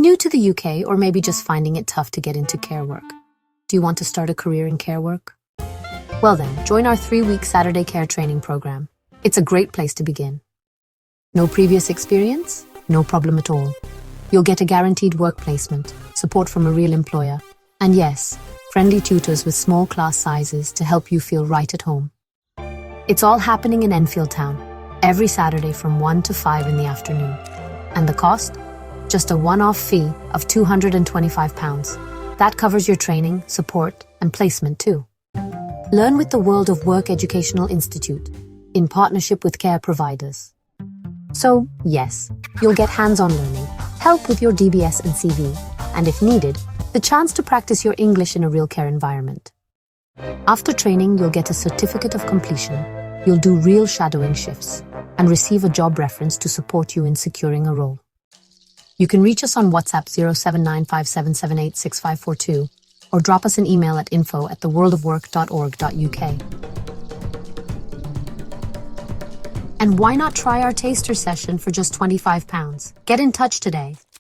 New to the UK or maybe just finding it tough to get into care work? Do you want to start a career in care work? Well then, join our 3-week Saturday Care Training program. It's a great place to begin. No previous experience? No problem at all. You'll get a guaranteed work placement, support from a real employer, and yes, friendly tutors with small class sizes to help you feel right at home. It's all happening in Enfield town, every Saturday from 1 to 5 in the afternoon. And the cost? Just a one-off fee of £225. That covers your training, support, and placement too. Learn with the World of Work Educational Institute, in partnership with care providers. So, yes, you'll get hands-on learning, help with your DBS and CV, and if needed, the chance to practice your English in a real care environment. After training, you'll get a certificate of completion, you'll do real shadowing shifts, and receive a job reference to support you in securing a role. You can reach us on WhatsApp 07957786542 or drop us an email at info@theworldofwork.org.uk. And why not try our taster session for just £25? Get in touch today.